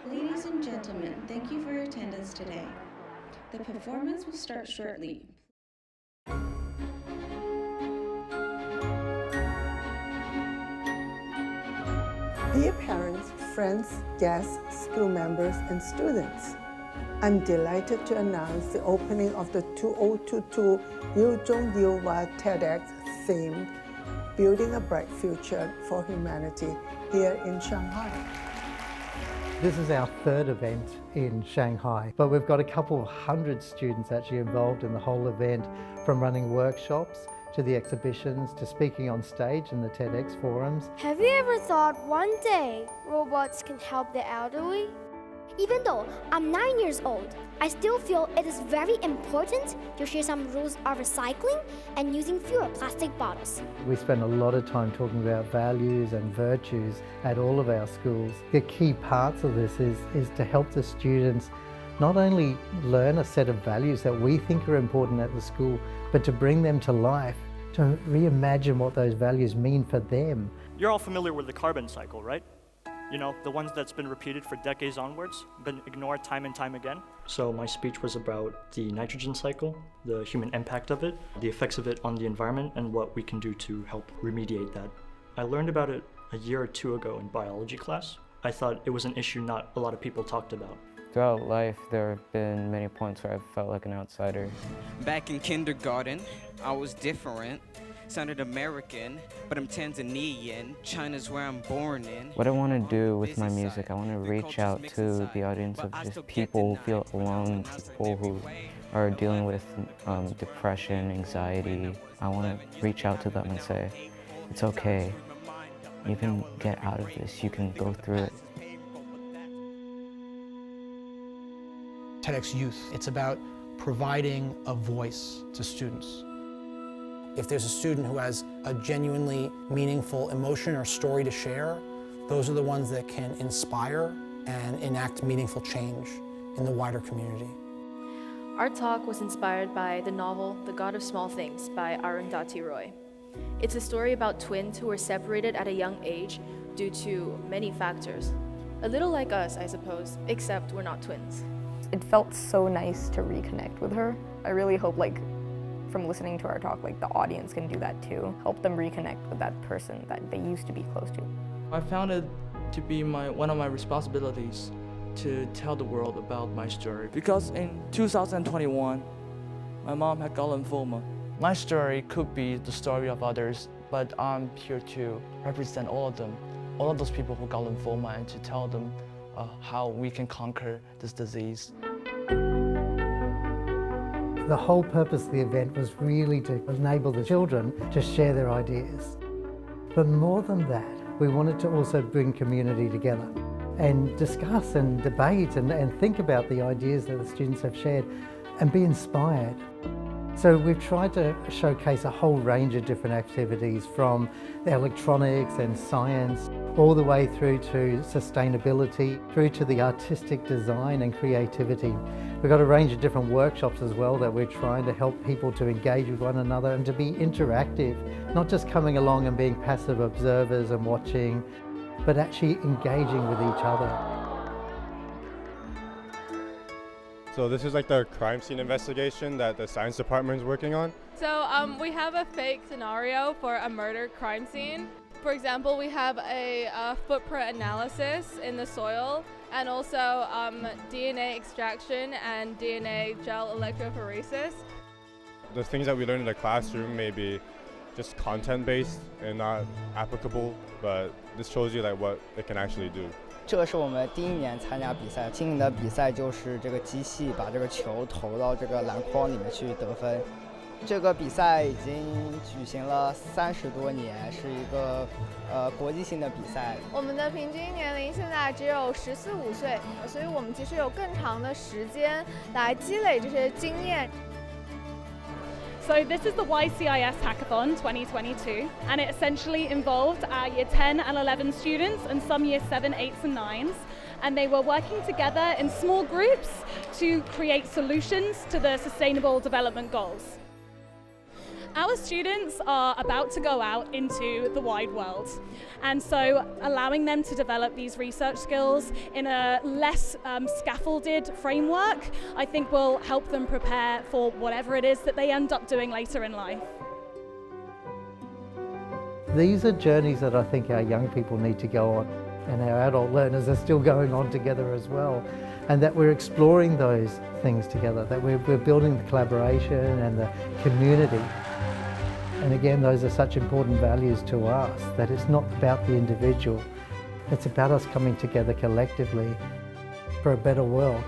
Ladies and gentlemen, thank you for your attendance today. The performance will start shortly. Dear parents, friends, guests, school members, and students, I'm delighted to announce the opening of the 2022 YCYW TEDx themed Building a Bright Future for Humanity here in Shanghai. This is our third event in Shanghai, but we've got a couple of hundred students actually involved in the whole event, from running workshops to the exhibitions to speaking on stage in the TEDx forums. Have you ever thought one day robots can help the elderly? Even though I'm 9 years old, I still feel it is very important to share some rules of recycling and using fewer plastic bottles. We spend a lot of time talking about values and virtues at all of our schools. The key parts of this is to help the students not only learn a set of values that we think are important at the school, but to bring them to life, to reimagine what those values mean for them. You're all familiar with the carbon cycle, right? You know, the ones that's been repeated for decades onwards, been ignored time and time again. So my speech was about the nitrogen cycle, the human impact of it, the effects of it on the environment, and what we can do to help remediate that. I learned about it a year or two ago in biology class. I thought it was an issue not a lot of people talked about. Throughout life, there have been many points where I've felt like an outsider. Back in kindergarten, I was different. Sounded American, but I'm Tanzanian. China's where I'm born in. What I want to do with my music, I want to reach out to the audience of just people who feel alone, people who are dealing with depression, anxiety. I want to reach out to them and say, it's okay. You can get out of this. You can go through it. TEDx Youth, it's about providing a voice to students. If there's a student who has a genuinely meaningful emotion or story to share, those are the ones that can inspire and enact meaningful change in the wider community. Our talk was inspired by the novel The God of Small Things by Arundhati Roy. It's a story about twins who were separated at a young age due to many factors. A little like us, I suppose, except we're not twins. It felt so nice to reconnect with her. I really hope from listening to our talk, the audience can do that too. Help them reconnect with that person that they used to be close to. I found it to be one of my responsibilities to tell the world about my story. Because in 2021, my mom had got lymphoma. My story could be the story of others, but I'm here to represent all of them, all of those people who got lymphoma, and to tell them how we can conquer this disease. The whole purpose of the event was really to enable the children to share their ideas. But more than that, we wanted to also bring community together and discuss and debate and think about the ideas that the students have shared and be inspired. So we've tried to showcase a whole range of different activities, from the electronics and science, all the way through to sustainability, through to the artistic design and creativity. We've got a range of different workshops as well that we're trying to help people to engage with one another and to be interactive, not just coming along and being passive observers and watching, but actually engaging with each other. So this is the crime scene investigation that the science department is working on. So we have a fake scenario for a murder crime scene. For example, we have a footprint analysis in the soil, and also DNA extraction and DNA gel electrophoresis. The things that we learn in the classroom may be just content-based and not applicable, but this shows you what it can actually do. 这是我们第1年参加比赛，今年的比赛就是这个机器把这个球投到这个篮筐里面去得分。这个比赛已经举行了30多年，是一个国际性的比赛。我们的平均年龄现在只有14、15岁，所以我们其实有更长的时间来积累这些经验。So this is the YCIS Hackathon 2022, and it essentially involved our Year 10 and 11 students and some Year 7, 8s and 9s, and they were working together in small groups to create solutions to the Sustainable Development Goals. Our students are about to go out into the wide world, and so allowing them to develop these research skills in a less scaffolded framework, I think will help them prepare for whatever it is that they end up doing later in life. These are journeys that I think our young people need to go on, and our adult learners are still going on together as well, and that we're exploring those things together, that we're building the collaboration and the community. And again, those are such important values to us, that it's not about the individual, it's about us coming together collectively for a better world.